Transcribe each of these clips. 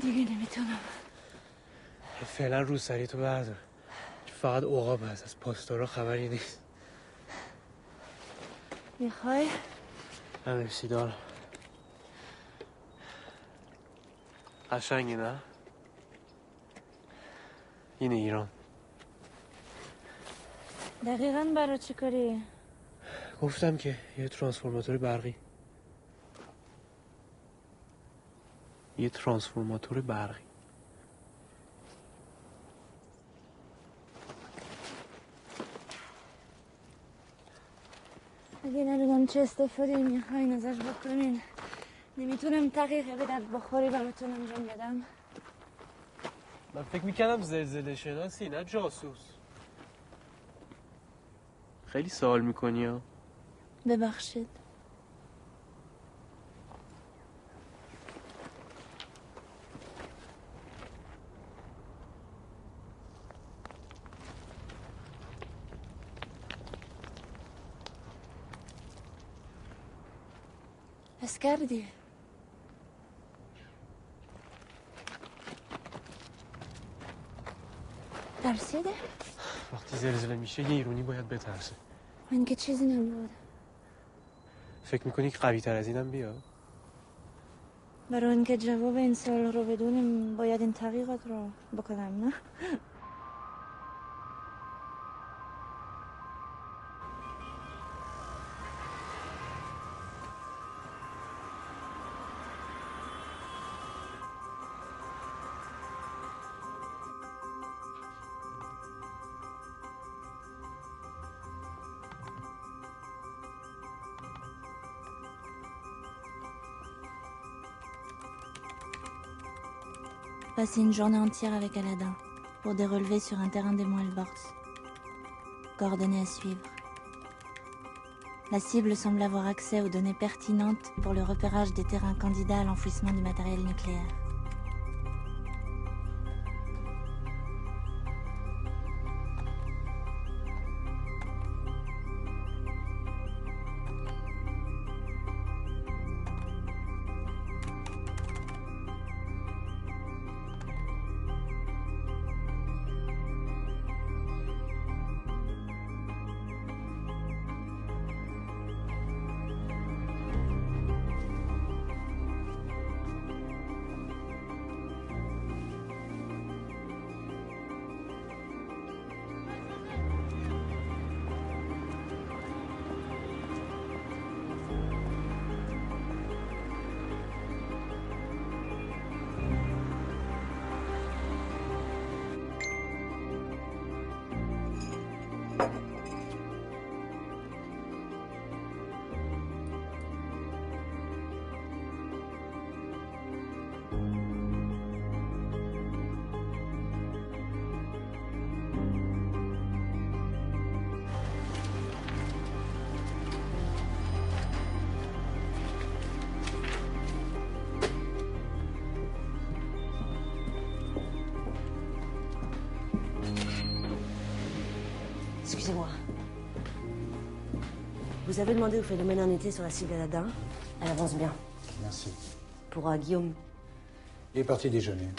دیگه نمیتونم. فعلا روسری تو بردار. فقط عقاب هست، از پاسدارا خبری نیست. میخوای؟ نمیرسی دارم. قشنگی نه؟ اینه ایران. دقیقاً برای چی کاری؟ گفتم که یه ترانسفورماتور برقی. یه ترانسفورماتور برقی. اگه ندونم چه استفاده میخواین ازش بکنین. نمیتونم دقیقه به درد بخوری براتون انجام بدم. من فکر میکردم زلزله شناسی نه جاسوس. خیلی سوال میکنی ها. ببخشید. بس کردی؟ ترسیده؟ وقتی زلزله میشه یه ایرونی باید بترسه. من که چیزی نبود. فکر میکنی که قوی تر از اینم بیا؟ برای اینکه جواب این سوال رو بدونیم باید این تحقیقات رو بکنم نه؟ Passer une journée entière avec Aladdin pour des relevés sur un terrain des Moelborgs. Coordonnées à suivre. La cible semble avoir accès aux données pertinentes pour le repérage des terrains candidats à l'enfouissement du matériel nucléaire. Excusez-moi. Vous avez demandé au phénomène en été sur la cible Aladdin. Elle avance bien. Merci. Pour Guillaume. Il est parti déjeuner.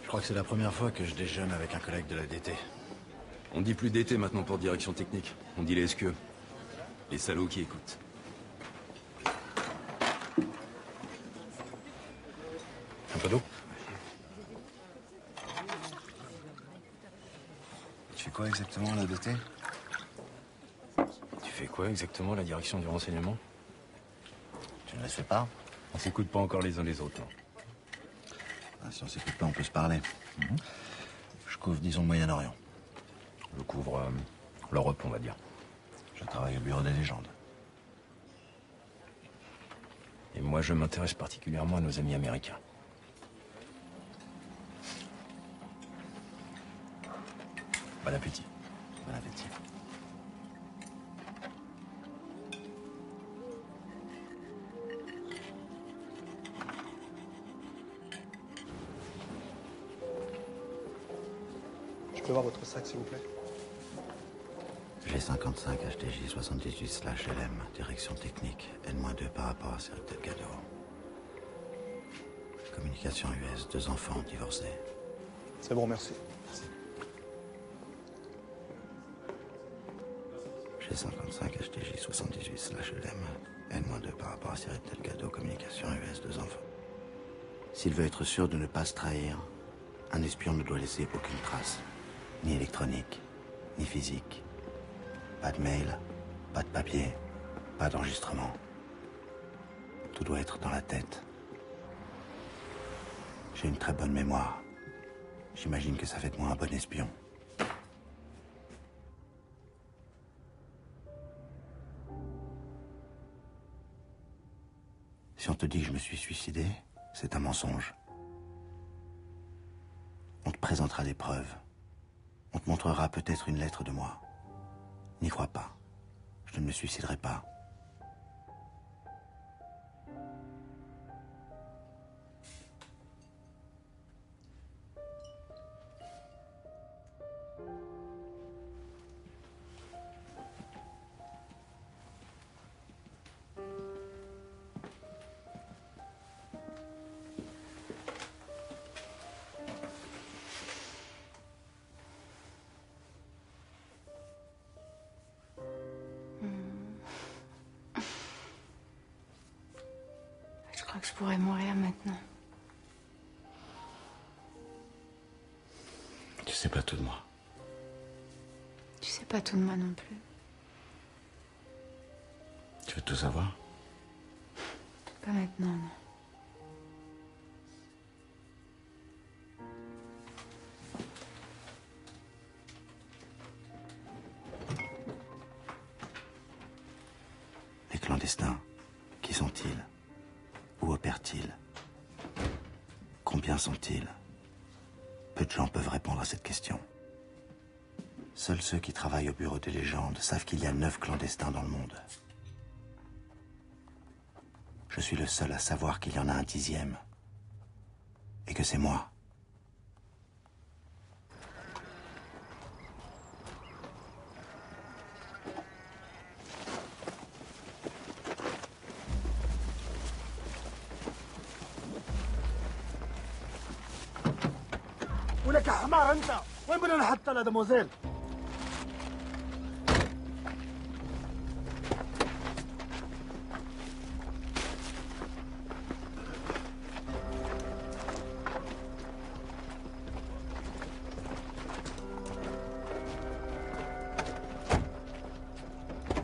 Je crois que c'est la première fois que je déjeune avec un collègue de la DT. On dit plus DT maintenant pour direction technique. On dit les SQE. Les salauds qui écoutent. Un peu d'eau? Tu fais quoi exactement à la DT? Tu fais quoi exactement à la direction du renseignement? Tu ne la fais pas? On s'écoute pas encore les uns les autres, non. Ah, si on s'écoute pas, on peut se parler. Je couvre, disons, le Moyen-Orient. Je couvre l'Europe, on va dire. Je travaille au bureau des légendes. Et moi, je m'intéresse particulièrement à nos amis américains. Bon appétit. Bon appétit. Je peux voir votre sac, s'il vous plaît? G55 HTJ 78/LM, direction technique, N-2 par rapport à Cyril Delgado. Communication US, 2 enfants divorcés. C'est bon, merci. G55 HTJ 78/LM, N-2 par rapport à Cyril Delgado, communication US, 2 enfants. S'il veut être sûr de ne pas se trahir, un espion ne doit laisser aucune trace, ni électronique, ni physique. Pas de mail, pas de papier, pas d'enregistrement. Tout doit être dans la tête. J'ai une très bonne mémoire. J'imagine que ça fait de moi un bon espion. Si on te dit que je me suis suicidé, c'est un mensonge. On te présentera des preuves. On te montrera peut-être une lettre de moi. N'y crois pas. Je ne me suiciderai pas. Je crois que je pourrais mourir maintenant. Tu sais pas tout de moi. Tu sais pas tout de moi non plus. Tu veux tout savoir? Pas maintenant, non. Les clandestins, qui sont-ils? Où opèrent-ils? Combien sont-ils? Peu de gens peuvent répondre à cette question. Seuls ceux qui travaillent au bureau des légendes savent qu'il y a 9 clandestins dans le monde. Je suis le seul à savoir qu'il y en a un 10e. Et que c'est moi. ولك يا حمار انت وين بدنا نحطها لدموزيل؟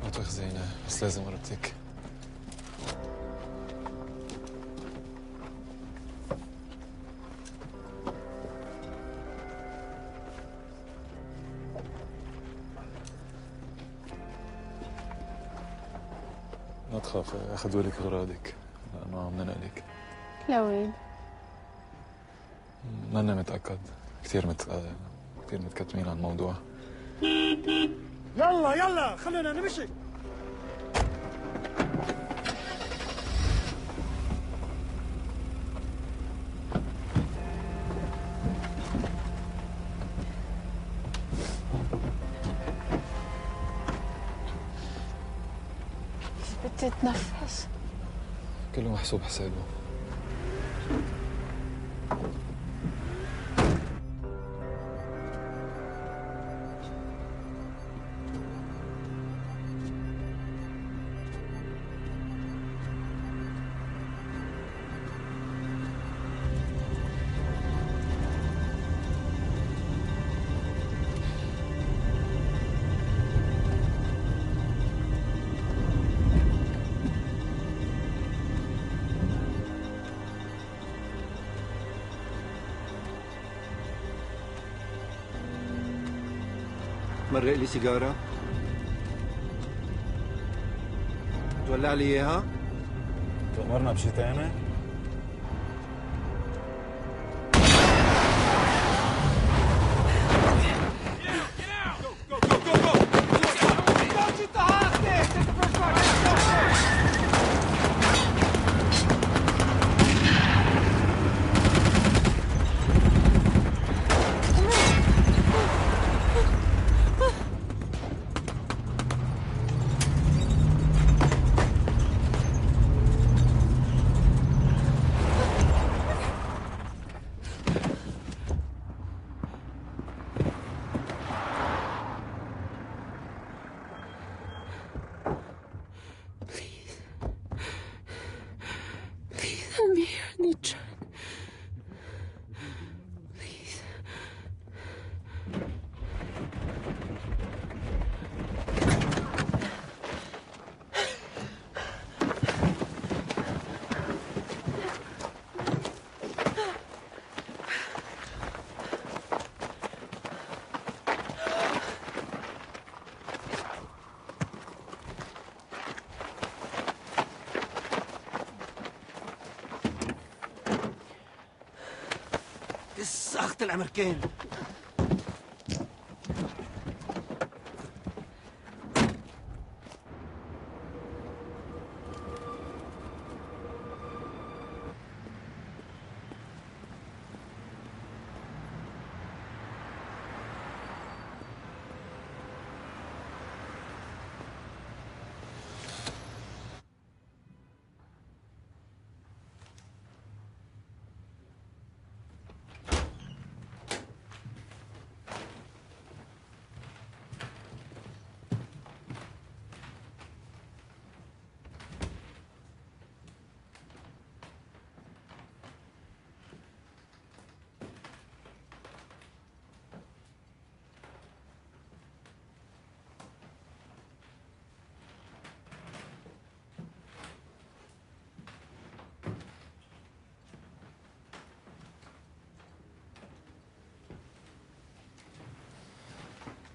مطبخ زينة بس لازم اربطك. ما تخافي اخذوا لك اغراضك لانه عم ننقلك. لوين؟ ماني متأكد. كثير متكتمين عن الموضوع. يلا يلا خلينا نمشي. بتتنفس؟ كله محسوب حسابه. مرق لي سيجارة. تولع لي اياها؟ تأمرنا بشي تاني؟ الساخت الامريكان.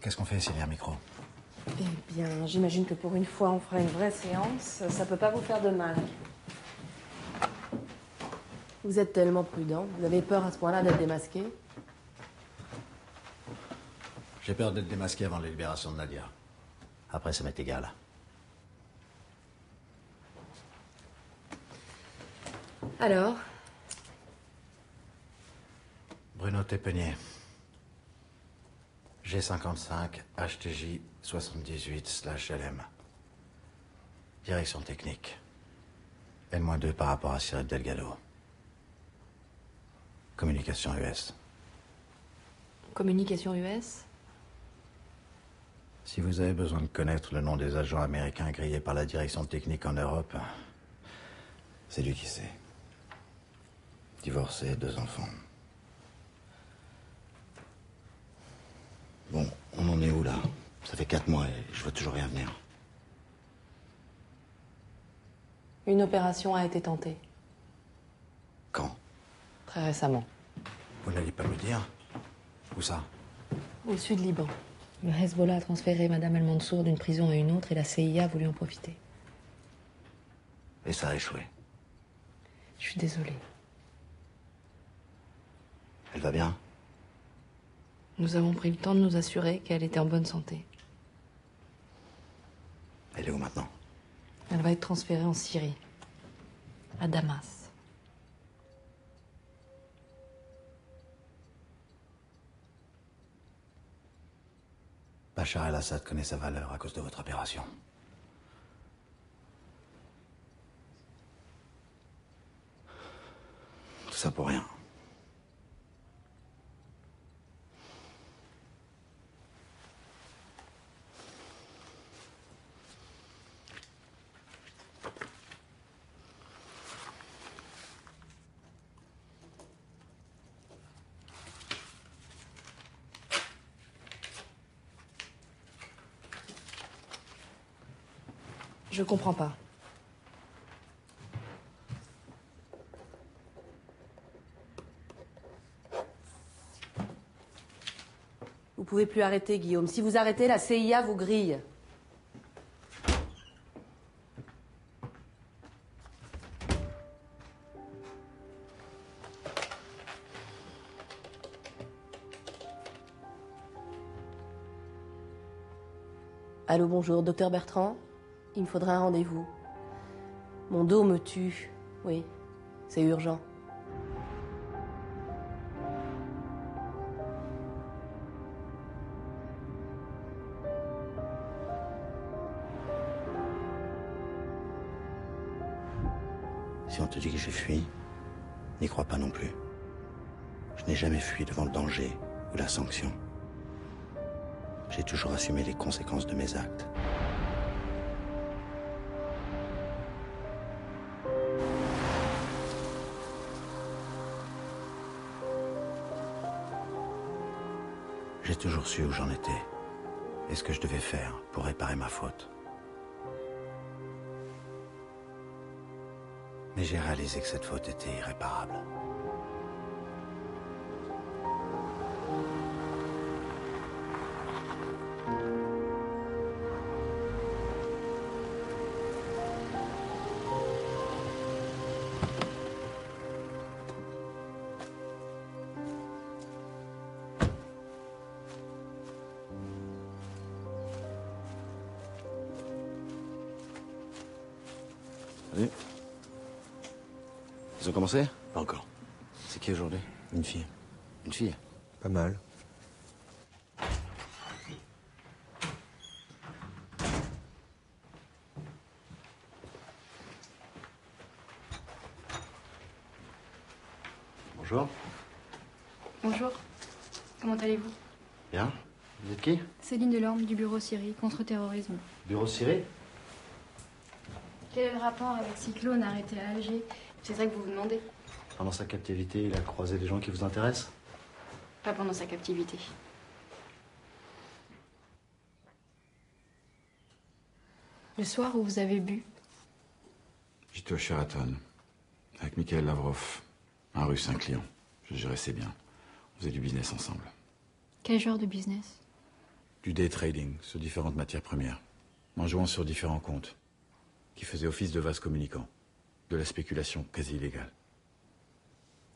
Qu'est-ce qu'on fait s'il y a un micro? Eh bien, j'imagine que pour une fois, on fera une vraie séance. Ça peut pas vous faire de mal. Vous êtes tellement prudent. Vous avez peur à ce point-là d'être démasqué? J'ai peur d'être démasqué avant la libération de Nadia. Après, ça m'est égal. Alors? Bruno Tépenier. G55, HTJ 78/LM. Direction technique. N-2 par rapport à Cyril Delgado. Communication US. Communication US? Si vous avez besoin de connaître le nom des agents américains grillés par la direction technique en Europe, c'est lui qui sait. Divorcé, 2 enfants. Bon, on en est où là? Ça fait 4 mois et je vois toujours rien venir. Une opération a été tentée. Quand? Très récemment. Vous n'allez pas me dire? Où ça? Au sud Liban. Le Hezbollah a transféré Madame El Mansour d'une prison à une autre et la CIA a voulu en profiter. Et ça a échoué. Je suis désolée. Elle va bien? Nous avons pris le temps de nous assurer qu'elle était en bonne santé. Elle est où maintenant? Elle va être transférée en Syrie, à Damas. Bachar el-Assad connaît sa valeur à cause de votre opération. Tout ça pour rien. Je comprends pas. Vous pouvez plus arrêter, Guillaume. Si vous arrêtez, la CIA vous grille. Allô, bonjour, docteur Bertrand? Il me faudra un rendez-vous. Mon dos me tue. Oui, c'est urgent. Si on te dit que j'ai fui, n'y crois pas non plus. Je n'ai jamais fui devant le danger ou la sanction. J'ai toujours assumé les conséquences de mes actes. J'ai toujours su où j'en étais et ce que je devais faire pour réparer ma faute. Mais j'ai réalisé que cette faute était irréparable. Salut. Ils ont commencé? Pas encore. C'est qui aujourd'hui? Une fille. Une fille? Pas mal. Bonjour. Bonjour. Comment allez-vous? Bien. Vous êtes qui? Céline Delorme du bureau Syrie contre-terrorisme. Bureau Syrie? Quel est le rapport avec Cyclone arrêté à Alger? C'est ça que vous vous demandez? Pendant sa captivité, il a croisé des gens qui vous intéressent? Pas pendant sa captivité. Le soir où vous avez bu, J'étais au Sheraton. Avec Mikhail Lavrov. Un russe, un client. Je gérais assez bien. On faisait du business ensemble. quel genre de business? Du day trading sur différentes matières premières. En jouant sur différents comptes. Qui faisaient office de vase communicant. De la spéculation quasi illégale.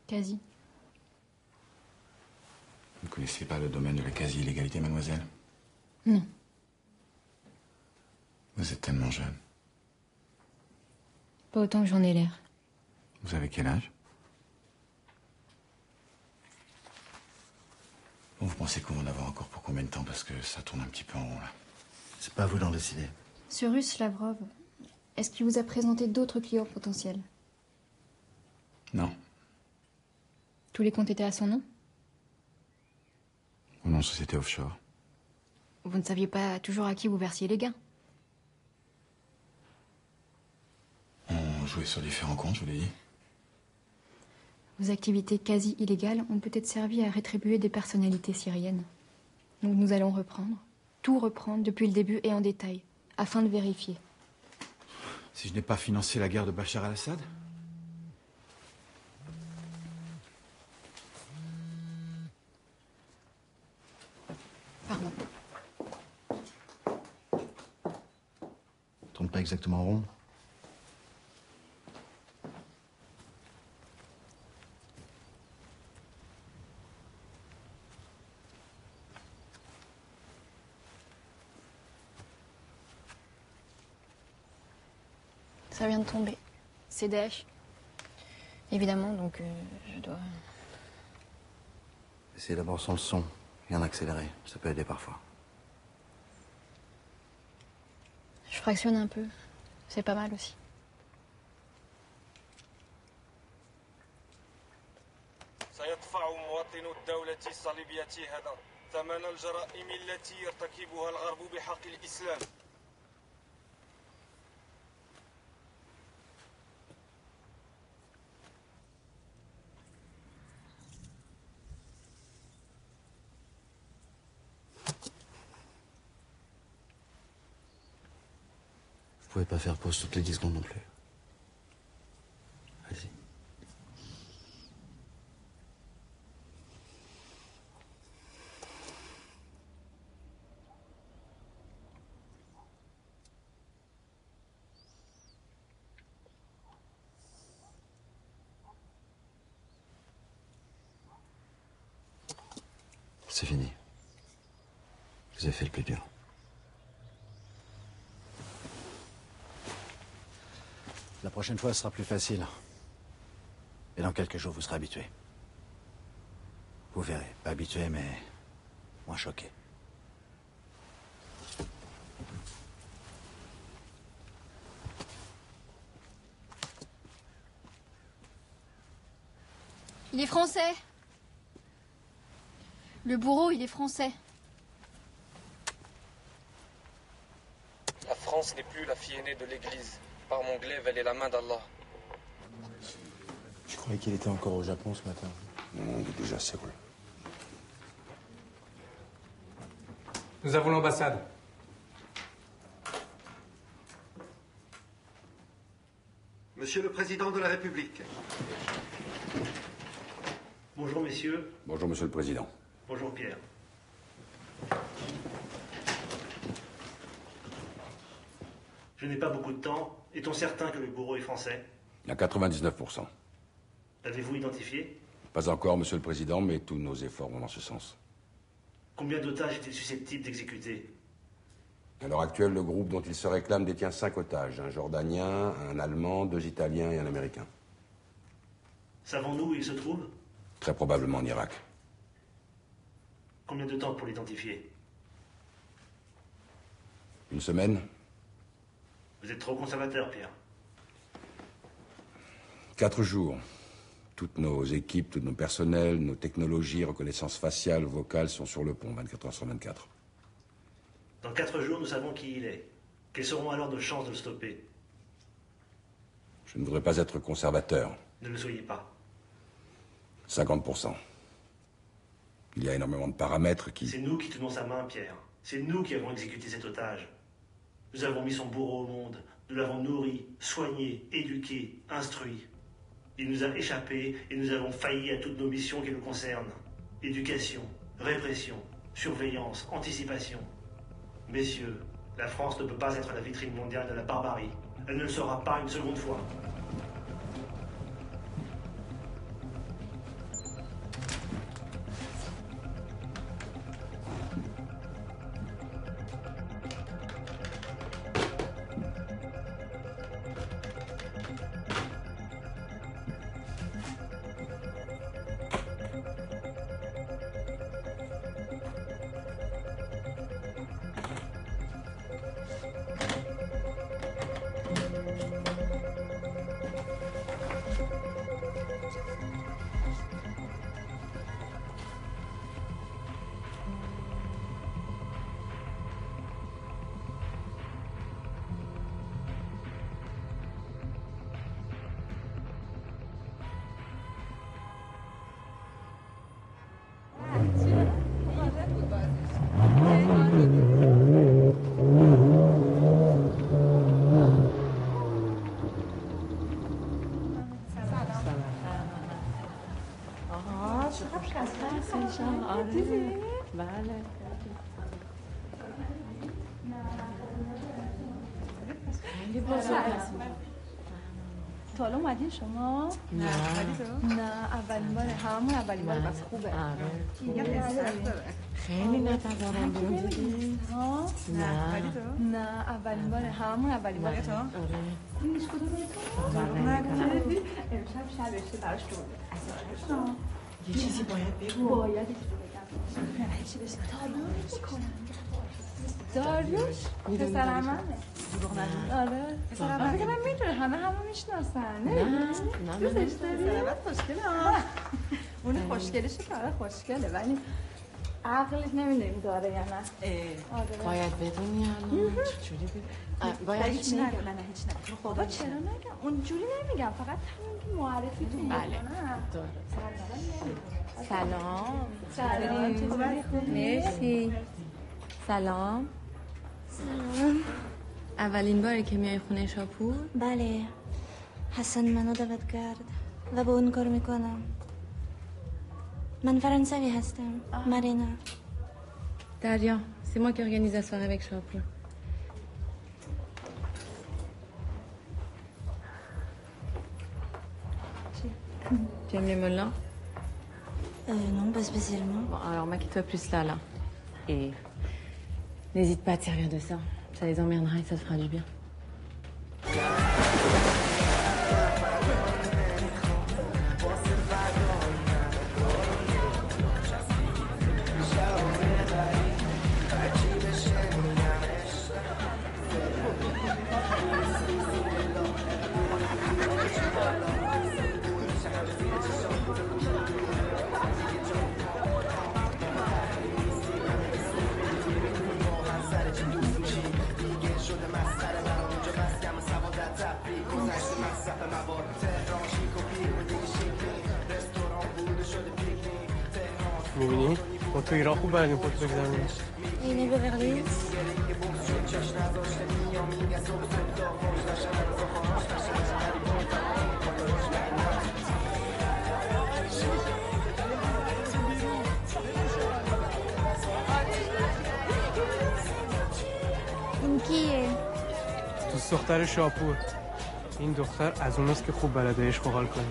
Quasi. Vous ne connaissez pas le domaine de la quasi-illégalité, mademoiselle? Non. Vous êtes tellement jeune. Pas autant que j'en ai l'air. Vous avez quel âge? Bon, vous pensez qu'on va en avoir encore pour combien de temps? Parce que ça tourne un petit peu en rond, là. C'est pas à vous d'en décider. Ce russe Lavrov, est-ce qu'il vous a présenté d'autres clients potentiels? Non. Tous les comptes étaient à son nom? Ou non, société offshore. Vous ne saviez pas toujours à qui vous versiez les gains? On jouait sur différents comptes, je vous l'ai dit. Vos activités quasi illégales ont peut-être servi à rétribuer des personnalités syriennes. Donc nous allons reprendre, tout reprendre depuis le début et en détail, afin de vérifier. Si je n'ai pas financé la guerre de Bachar al-Assad? Pardon. Tourne pas exactement rond. Ça vient de tomber. C'est Daesh. Évidemment, donc je dois... Essayez d'abord sans le son et en accéléré. Ça peut aider parfois. Je fractionne un peu. C'est pas mal aussi. سيدفع مواطنو الدولة الصليبية هذا ثمن الجرائم التي يرتكبها الغرب بحق الإسلام. Vous pouvez pas faire pause toutes les 10 secondes non plus. Allez-y. C'est fini. Vous avez fait le plus dur. La prochaine fois, ce sera plus facile. Et dans quelques jours, vous serez habitué. Vous verrez. Pas habitué, mais moins choqué. Il est français. Le bourreau, il est français. La France n'est plus la fille aînée de l'Église. Par mon glaive, elle est la main d'Allah. Je croyais qu'il était encore au Japon ce matin. Non, il est déjà à Séoul. Nous avons l'ambassade. Monsieur le Président de la République. Bonjour messieurs, Bonjour, monsieur le président. bonjour Pierre. Je n'ai pas beaucoup de temps. Est-on certain que le bourreau est français? À 99%. L'avez-vous identifié? Pas encore, monsieur le président, mais tous nos efforts vont dans ce sens. Combien d'otages étaient susceptibles d'exécuter? À l'heure actuelle, le groupe dont il se réclame détient 5 otages. Un Jordanien, un Allemand, 2 Italiens et un Américain. Savons-nous où il se trouve? Très probablement en Irak. Combien de temps pour l'identifier? 1 semaine? Vous êtes trop conservateur, Pierre. 4 jours. Toutes nos équipes, tous nos personnels, nos technologies, reconnaissance faciale, vocale sont sur le pont, 24 heures sur 24. Dans 4 jours, nous savons qui il est. Quelles seront alors nos chances de le stopper? Je ne voudrais pas être conservateur. Ne le soyez pas. 50%. Il y a énormément de paramètres qui... C'est nous qui tenons sa main, Pierre. C'est nous qui avons exécuté cet otage. Nous avons mis son bourreau au monde. Nous l'avons nourri, soigné, éduqué, instruit. Il nous a échappé et nous avons failli à toutes nos missions qui le concernent. Éducation, répression, surveillance, anticipation. Messieurs, la France ne peut pas être la vitrine mondiale de la barbarie. Elle ne le sera pas une seconde fois. تا حالا اومدین شما؟ نه اولین باره هممون اولین باره بس خوبه خیلی نتظرم بیرون دیدی؟ نه اولین باره هممون اولین باره تو؟ این میش کدوم تو؟ امشب شبشه براش دور یه چیزی باید بگو باید چی بشه تاریوش میکنم داریوش پسر همه آره پسر همه که من میدونه همه میشناسن نه دوستش داری؟ سلامت خوشگله اون خوشگلشه که آره خوشگله ولی عقلش نمیدونیم داره یا نه باید بدونی الان چجوری بدونی باید هیچ نگم نه هیچ نگم خدا چرا نگم اونجوری نمیگم فقط همین که معرفی تو بله سلام مرسی سلام اولین باری که میای خونه شاپور؟ بله حسن منو دعوت کرد و با اون کار میکنم من فرانسوی هستم مارینا دریا c'est moi qui organise la soirée avec Shapur tu aimes les mollins? Non pas spécialement. Bon alors maquille-toi plus là et n'hésite pas à te servir de ça. Ça les emmerdera et ça te fera du bien. میبینی؟ با تو ایران خوب برگیم خود بگذاریم اینه به برلین این کیه؟ دوست دختر شاپور این دختر از اوناست که خوب بلده عشق و حال کنه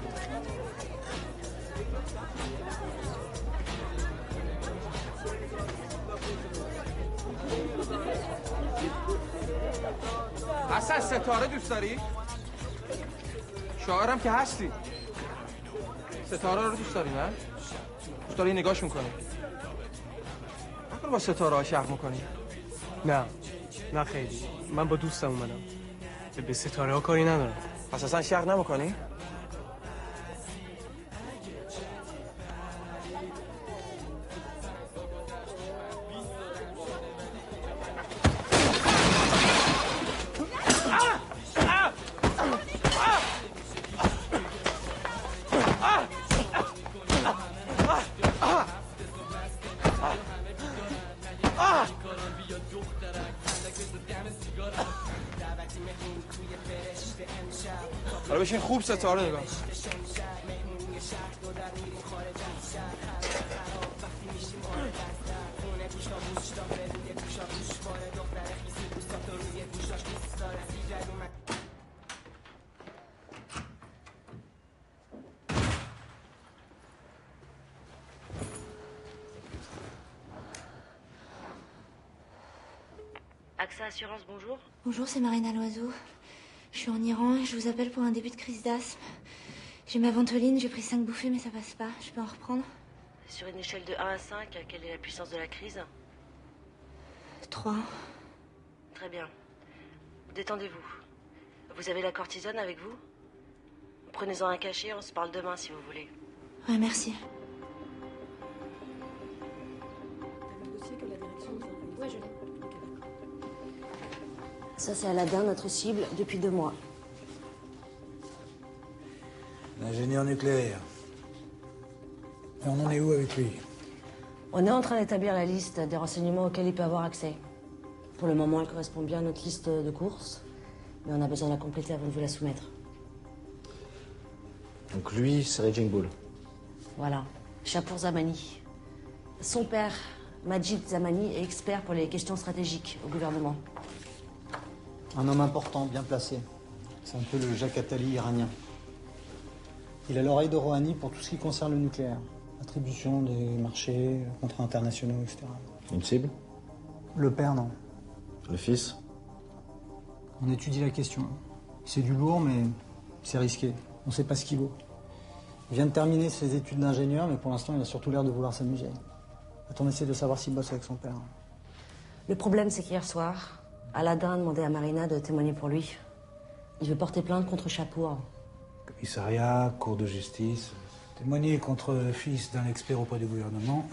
اصلا ستاره دوست داری؟ شاعرم که هستی. ستاره رو دوست داری نه؟ دوست داری نگاش میکنی؟ نکنه با ستاره ها شهر میکنی؟ نه خیلی. من با دوستم اومدم. به ستاره ها کاری ندارم. پس اصلا شهر نمیکنی؟ حالا بشین خوب ستاره نگاه. AXA Assurance, bonjour. Bonjour, c'est Marina Loiseau. Je suis en Iran et je vous appelle pour un début de crise d'asthme. J'ai ma ventoline, j'ai pris 5 bouffées mais ça passe pas. Je peux en reprendre? Sur une échelle de 1 à 5, quelle est la puissance de la crise? 3. Très bien. Détendez-vous. Vous avez la cortisone avec vous? Prenez-en un cachet, on se parle demain si vous voulez. Ouais, merci. Ouais, je l'ai. Ça, c'est Aladdin, notre cible, depuis 2 mois. L'ingénieur nucléaire. Et on en est où avec lui? On est en train d'établir la liste des renseignements auxquels il peut avoir accès. Pour le moment, elle correspond bien à notre liste de courses, mais on a besoin de la compléter avant de vous la soumettre. Donc lui, c'est Raging Bull. Voilà, Shapour Zamani. Son père, Majid Zamani, est expert pour les questions stratégiques au gouvernement. Un homme important, bien placé. C'est un peu le Jacques Attali iranien. Il a l'oreille de Rouhani pour tout ce qui concerne le nucléaire. Attribution des marchés, contrats internationaux, etc. Une cible? Le père, non. Le fils? On étudie la question. C'est du lourd, mais c'est risqué. On ne sait pas ce qu'il vaut. Il vient de terminer ses études d'ingénieur, mais pour l'instant, il a surtout l'air de vouloir s'amuser. On essaie de savoir s'il bosse avec son père. Le problème, c'est qu'hier soir, Aladdin a demandé à Marina de témoigner pour lui. Il veut porter plainte contre Shapour. Commissariat, cour de justice. Témoigner contre le fils d'un expert auprès du gouvernement.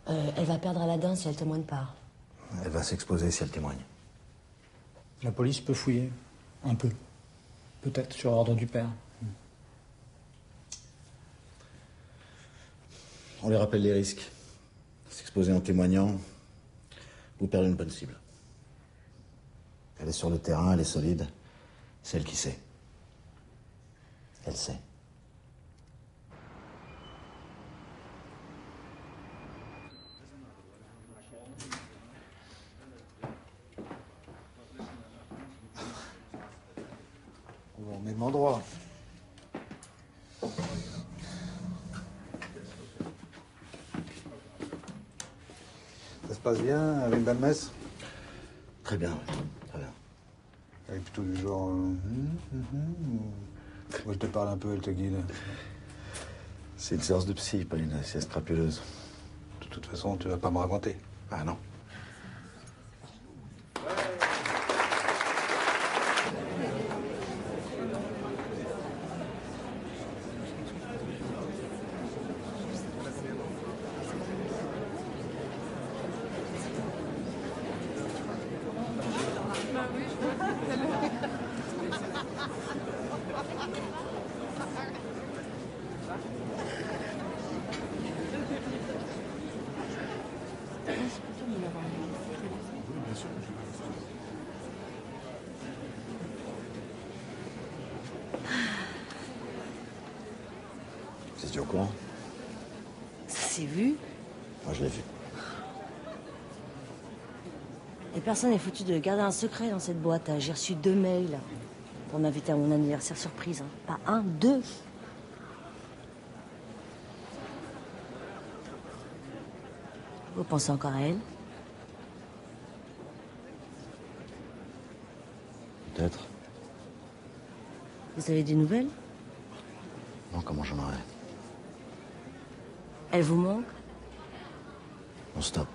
Elle va perdre Aladdin si elle témoigne pas. Elle va s'exposer si elle témoigne. La police peut fouiller. Un peu. Peut-être sur ordre du père. On les rappelle les risques. S'exposer en témoignant, vous perdez une bonne cible. Elle est sur le terrain, elle est solide. C'est elle qui sait. Elle sait. Au même endroit. Ça se passe bien avec Balmès? Très bien, oui. Très bien. Elle est plutôt du genre... Moi, je te parle un peu, elle te guide. C'est une séance de psy, pas une sieste crapuleuse. De toute façon, tu vas pas me raconter. Ah non. Vous étiez au courant? Ça s'est vu. Moi, je l'ai vu. Et personne n'est foutu de garder un secret dans cette boîte. J'ai reçu 2 mails pour m'inviter à mon anniversaire surprise. Pas 1, 2. Vous pensez encore à elle? Peut-être. Vous avez des nouvelles? Non, comment j'en aurais? Elle vous manque? On stoppe.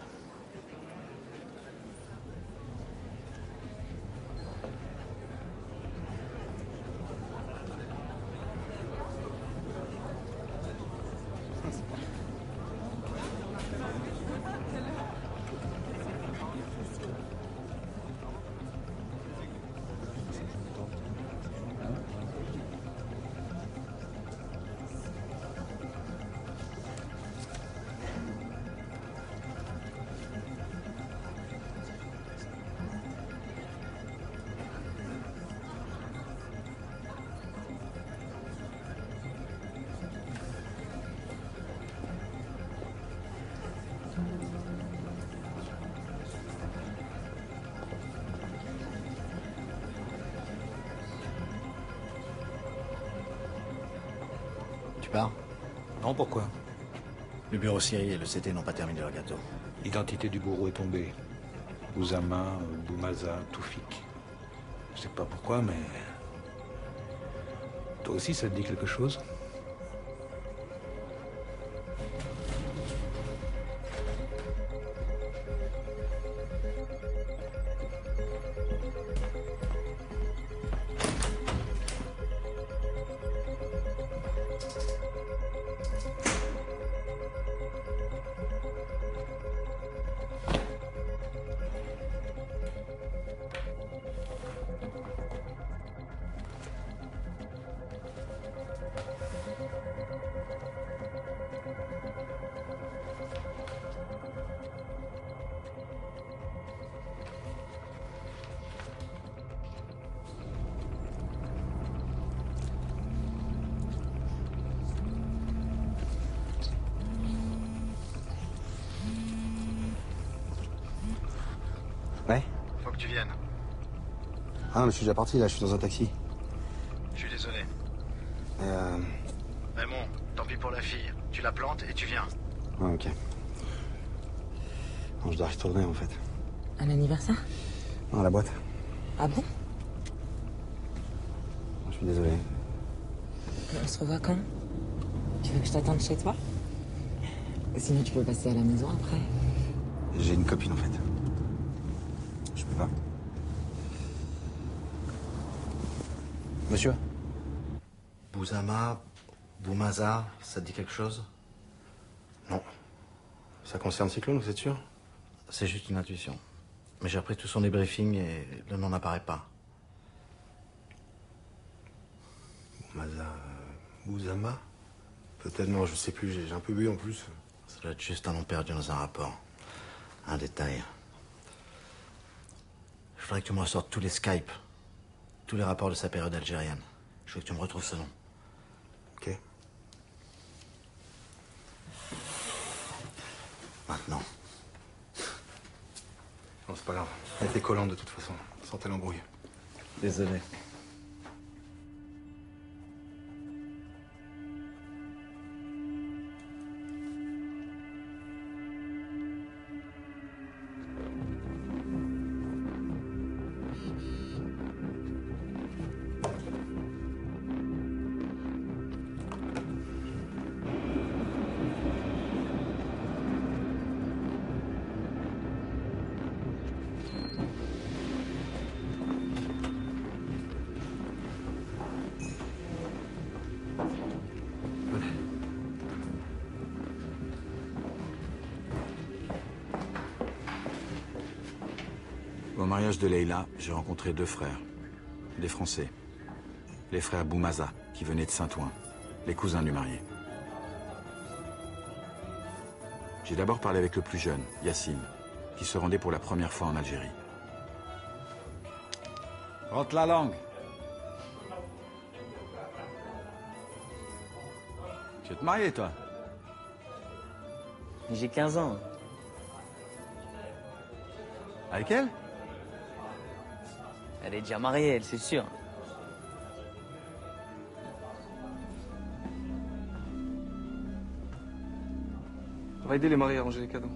Tu pars? Non, pourquoi? Le bureau Syrie et le CT n'ont pas terminé leur gâteau. L'identité du bourreau est tombée. Bouzama, Boumaza, Toufik. Je sais pas pourquoi, mais... Toi aussi, ça te dit quelque chose? Ouais? Faut que tu viennes. Ah, mais je suis déjà parti, là, je suis dans un taxi. Je suis désolé. Raymond, tant pis pour la fille. Tu la plantes et tu viens. Ouais, ok. Non, je dois retourner, en fait. À l'anniversaire? Non, à la boîte. Ah bon? Je suis désolé. On se revoit quand? Tu veux que je t'attende chez toi? Sinon, tu peux passer à la maison après. J'ai une copine, en fait. Je peux pas. Monsieur? Bouzama, Boumaza, ça te dit quelque chose? Non. Ça concerne Cyclone, vous êtes sûr? C'est juste une intuition. Mais j'ai repris tout son débriefing et le nom n'apparaît pas. Boumaza, Bouzama? Peut-être, non, je sais plus, j'ai un peu bu en plus. Ça doit être juste un nom perdu dans un rapport. Un détail. Je voudrais que tu me ressortes tous les Skype, tous les rapports de sa période algérienne. Je veux que tu me retrouves ce nom. Ok. Maintenant. Non, c'est pas grave. Elle était collante de toute façon. Sentait l'embrouille. Désolé. Au mariage de Leïla, j'ai rencontré deux frères, des Français. Les frères Boumaza, qui venaient de Saint-Ouen, les cousins du marié. J'ai d'abord parlé avec le plus jeune, Yassine, qui se rendait pour la première fois en Algérie. Rentre la langue. Tu veux te marier, toi? J'ai 15 ans. Avec elle? Elle est déjà mariée, elle, c'est sûr. On va aider les mariés à ranger les cadeaux.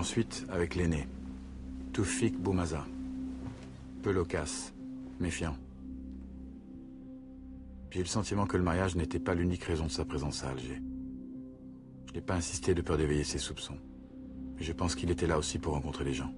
ensuite avec l'aîné, Toufik Boumaza. Peu loquace, méfiant. J'ai eu le sentiment que le mariage n'était pas l'unique raison de sa présence à Alger. Je n'ai pas insisté de peur d'éveiller ses soupçons. Mais je pense qu'il était là aussi pour rencontrer les gens.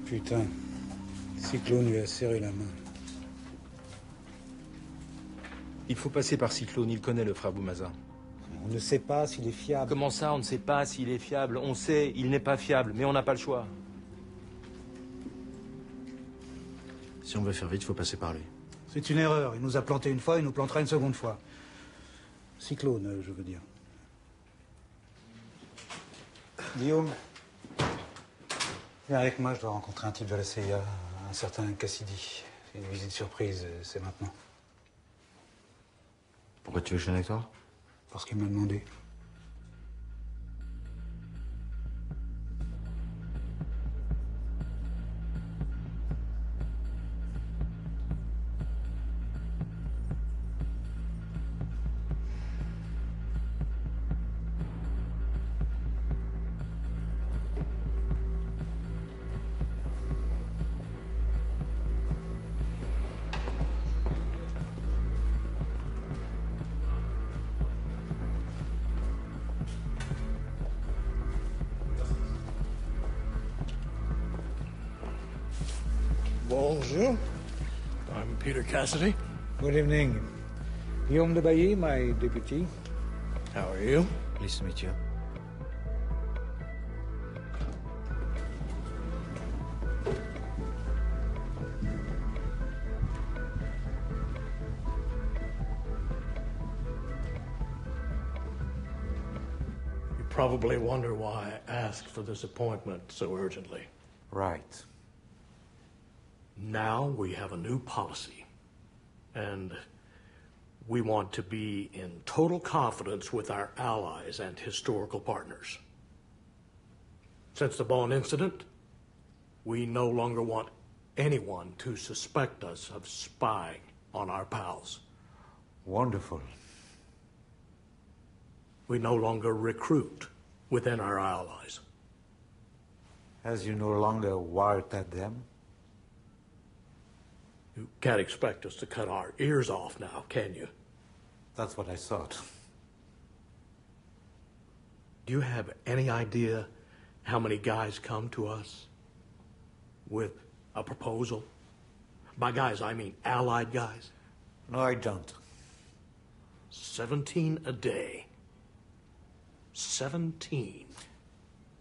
Putain, Cyclone lui a serré la main. Il faut passer par Cyclone, il connaît le frère Boumaza. On ne sait pas s'il est fiable. Comment ça, on ne sait pas s'il est fiable? On sait, il n'est pas fiable, mais on n'a pas le choix. Si on veut faire vite, il faut passer par lui. C'est une erreur. Il nous a planté une fois, il nous plantera une seconde fois. Cyclone, je veux dire. Guillaume, viens avec moi, je dois rencontrer un type de la CIA, un certain Cassidy. C'est une visite surprise, c'est maintenant. Pourquoi tu veux que je vienne avec toi? Parce qu'il m'a demandé. Bonjour. I'm Peter Cassidy. Good evening. Guillaume de Bailly, my deputy. How are you? Pleased to meet you. You probably wonder why I asked for this appointment so urgently. Right. Now we have a new policy, and we want to be in total confidence with our allies and historical partners. Since the Bonn incident, we no longer want anyone to suspect us of spying on our pals. Wonderful. We no longer recruit within our allies. As you no longer wiretap them? You can't expect us to cut our ears off now, can you? That's what I thought. Do you have any idea how many guys come to us with a proposal? By guys, I mean allied guys. No, I don't. 17 a day. 17.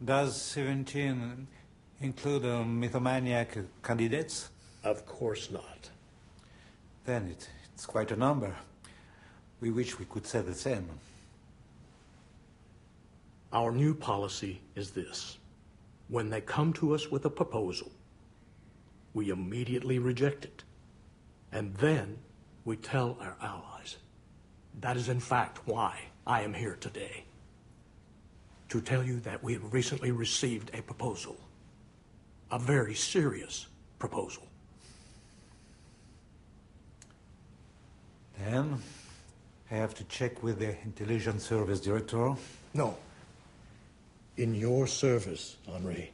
Does 17 include mythomaniac candidates? Of course not. Then it's quite a number. We wish we could say the same. Our new policy is this. When they come to us with a proposal, we immediately reject it. And then we tell our allies. That is in fact why I am here today. To tell you that we have recently received a proposal. A very serious proposal. Then I have to check with the intelligence service director. No. In your service, Henri.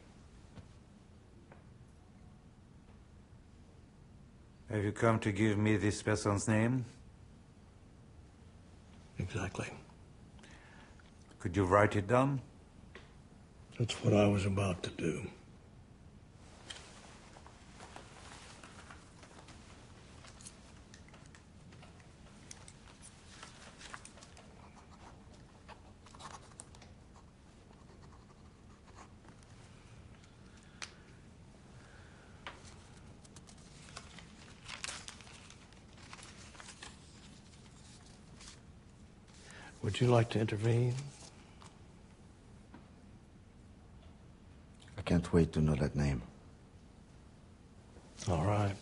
Have you come to give me this person's name? Exactly. Could you write it down? That's what I was about to do. Would you like to intervene? can't wait to know that name. All right.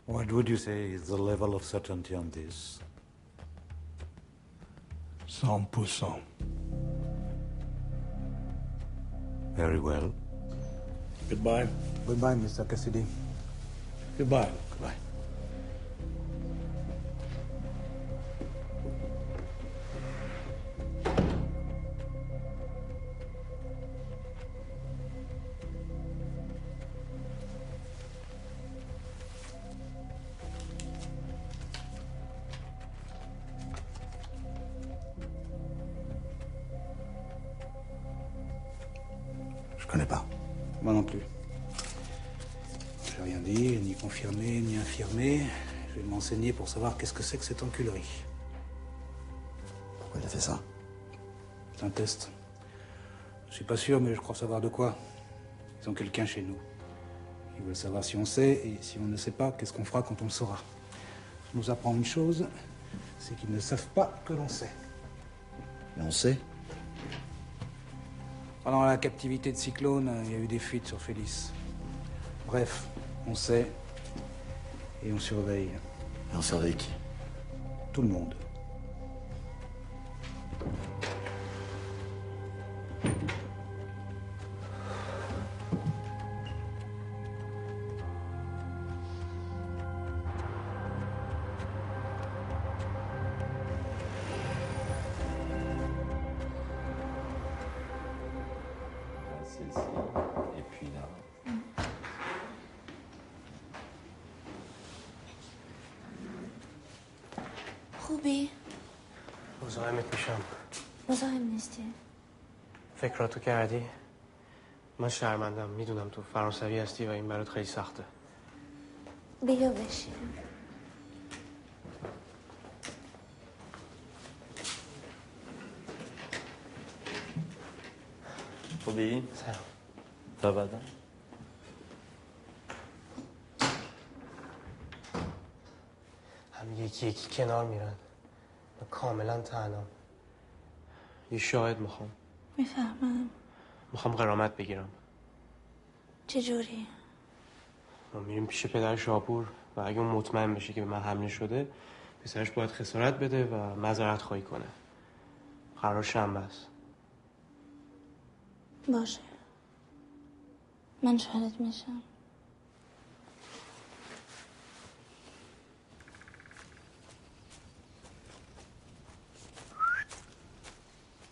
What would you say is the level of certainty on this? 100%. Very well. Goodbye. Goodbye, Mr. Cassidy. Goodbye. Goodbye. Je connais pas. Moi non plus. J'ai rien dit, ni confirmé, ni infirmé. Je vais m'enseigner pour savoir qu'est-ce que c'est que cette enculerie. Pourquoi il a fait ça? C'est un test. Je suis pas sûr, mais je crois savoir de quoi. Ils ont quelqu'un chez nous. Ils veulent savoir si on sait, et si on ne sait pas, qu'est-ce qu'on fera quand on le saura. Ça nous apprend une chose, c'est qu'ils ne savent pas que l'on sait. Mais on sait. Pendant la captivité de Cyclone, il y a eu des fuites sur Félix. Bref, on sait, et on surveille. Et on surveille qui? Tout le monde. Celle-ci, et puis là. خوبی؟ مزاحمت میشم. مزاحم نیستی؟ فکراتو کردی؟ من شرمندم. میدونم تو فرانسوی هستی و این برات خیلی سخته. بیا بشین. خوبی؟ سلام. تا بعدا. هم یکی کنار میرن. من کاملا تنهام. یه شاهد میخوام. میفهمم. میخوام غرامت بگیرم. چجوری؟ ما میریم پیش پدر شاپور و اگه اون مطمئن بشه که به من حمله شده پسرش باید خسارت بده و معذرت خواهی کنه. قرار شنبه است. باشه. من شاهدت میشم.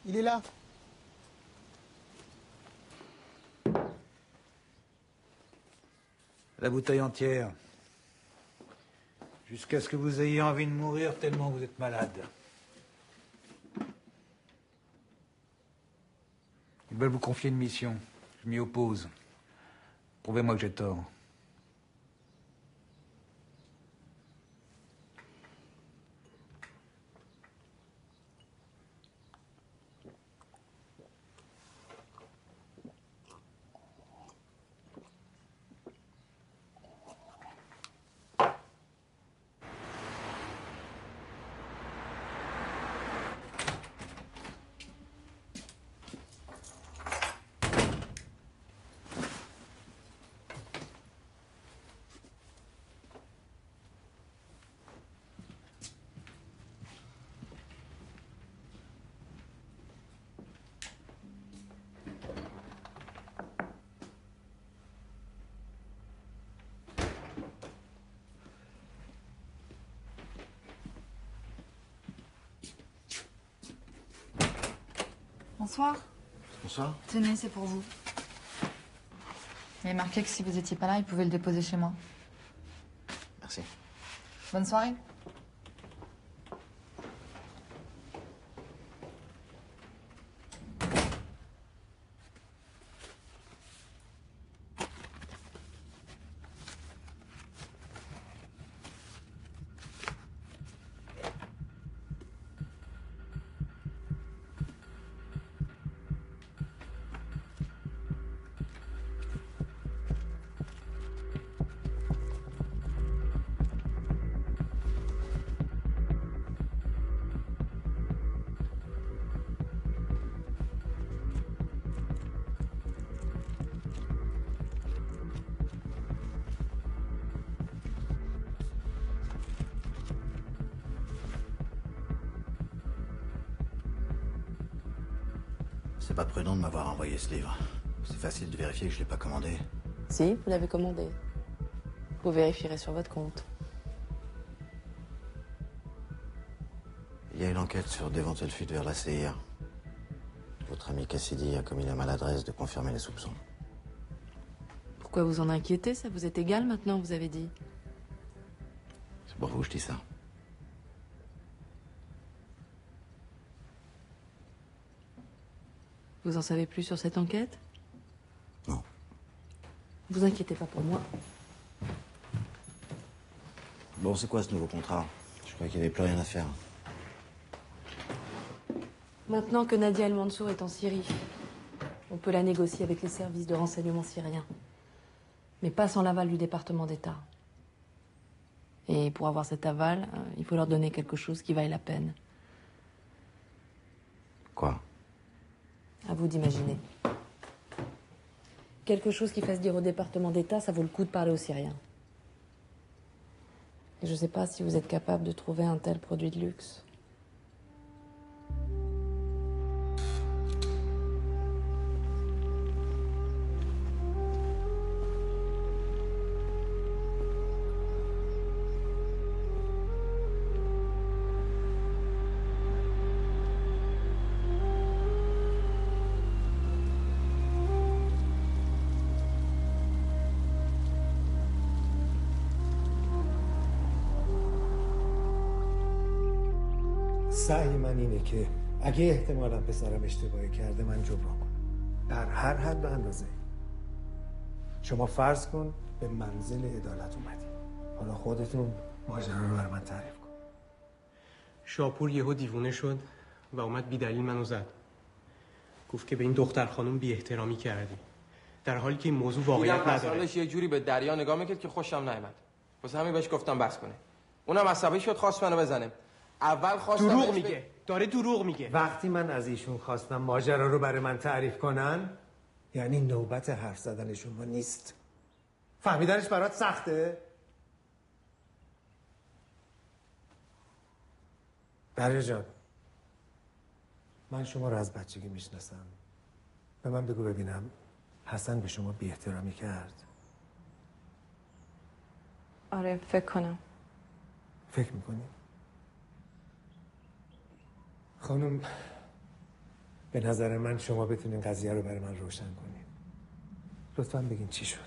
Il est là. La bouteille entière. Jusqu'à ce que vous ayez envie de mourir tellement vous êtes malade. Ils veulent vous confier une mission. Je m'y oppose. Prouvez-moi que j'ai tort. Bonsoir. Bonsoir. Tenez, c'est pour vous. Il est marqué que si vous étiez pas là, il pouvait le déposer chez moi. Merci. Bonne soirée. C'est pas prudent de m'avoir envoyé ce livre. C'est facile de vérifier que je l'ai pas commandé. Si, vous l'avez commandé. Vous vérifierez sur votre compte. Il y a une enquête sur d'éventuelles fuites vers la CIA. Votre ami Cassidy a commis la maladresse de confirmer les soupçons. Pourquoi vous en inquiétez? Ça vous est égal maintenant, vous avez dit. C'est pour vous que je dis ça. Vous en savez plus sur cette enquête? Non. Vous inquiétez pas pour moi. Bon, c'est quoi ce nouveau contrat? Je croyais qu'il n'y avait plus rien à faire. Maintenant que Nadia El Mansour est en Syrie, on peut la négocier avec les services de renseignement syriens. Mais pas sans l'aval du département d'État. Et pour avoir cet aval, il faut leur donner quelque chose qui vaille la peine. Quoi? À vous d'imaginer. Quelque chose qui fasse dire au département d'État, ça vaut le coup de parler aux Syriens. Et je sais pas si vous êtes capable de trouver un tel produit de luxe. سعی من اینه که اگه احتمالا پسرم اشتباهی کرده من جبران کنم در هر حد و اندازه. شما فرض کن به منزل عدالت اومدی. حالا خودتون ماجرا رو برای من تعریف کن. شاپور یهو دیوونه شد و اومد بی‌دلیل منو زد. گفت که به این دختر خانم بی احترامی کردی. در حالی که این موضوع واقعیت نداره. مسئلهش یه جوری به دریا نگاه میکرد که خوشم نیامد. واسه همین بهش گفتم بس کنه. اونم عصبی شد خواست منو بزنه. اول خواستم دروغ میگه. داره دروغ میگه. وقتی من از ایشون خواستم ماجرا رو برای من تعریف کنن یعنی نوبت حرف زدن شما نیست. فهمیدنش برات سخته؟ دریا جان من شما رو از بچگی میشناسم. به من بگو ببینم حسن به شما بی احترامی کرد؟ آره فکر کنم. فکر میکنی؟ خانم به نظر من شما بتونین قضیه رو برای من روشن کنین. لطفاً بگین چی شد؟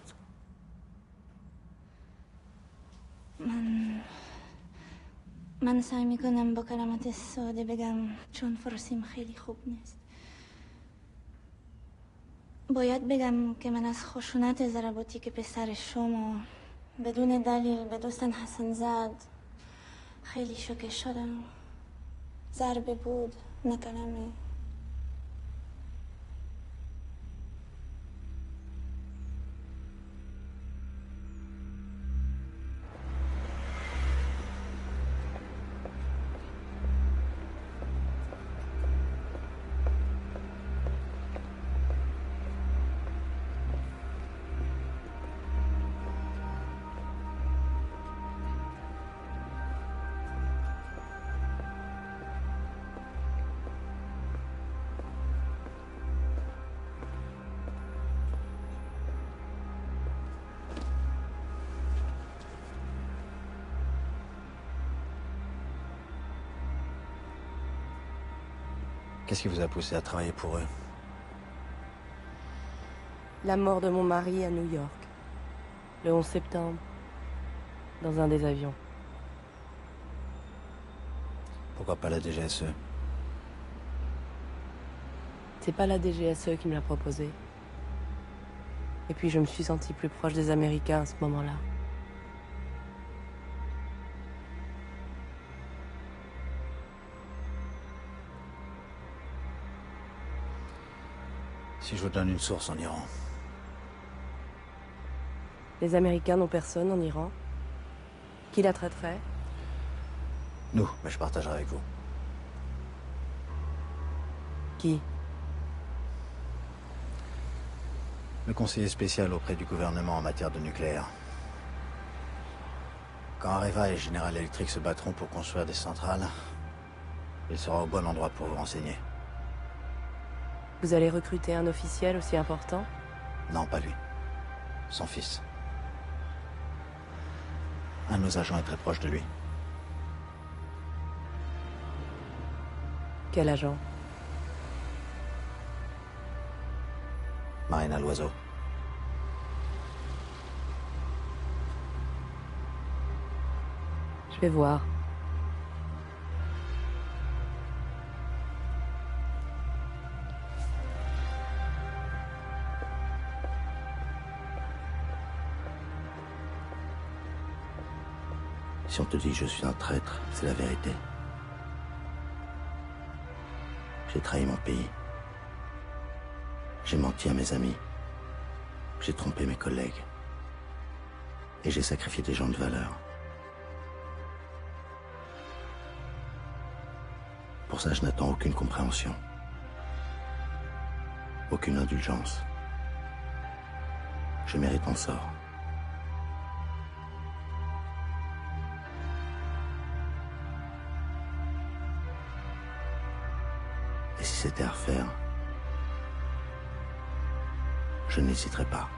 من سعی میکنم با کلمات ساده بگم چون فارسیم خیلی خوب نیست. باید بگم که من از خشونت ضرباتی که پسر شما بدون دلیل به دوستن حسن زد خیلی شوکه شدم. ضربه بود نه کلمه. Qu'est-ce qui vous a poussé à travailler pour eux? La mort de mon mari à New York, le 11 septembre, dans un des avions. Pourquoi pas la DGSE? C'est pas la DGSE qui me l'a proposé. Et puis je me suis sentie plus proche des Américains à ce moment-là. Si je vous donne une source en Iran. Les Américains n'ont personne en Iran. Qui la traiterait? Nous, mais je partagerai avec vous. Qui? Le conseiller spécial auprès du gouvernement en matière de nucléaire. Quand Areva et General Electric se battront pour construire des centrales, il sera au bon endroit pour vous renseigner. Vous allez recruter un officiel aussi important? Non, pas lui. Son fils. Un de nos agents est très proche de lui. Quel agent? Marina Loiseau. Je vais voir. Si on te dit que je suis un traître, c'est la vérité. J'ai trahi mon pays. J'ai menti à mes amis. J'ai trompé mes collègues. Et j'ai sacrifié des gens de valeur. Pour ça, je n'attends aucune compréhension. Aucune indulgence. Je mérite mon sort. Et si c'était à refaire, je n'hésiterais pas.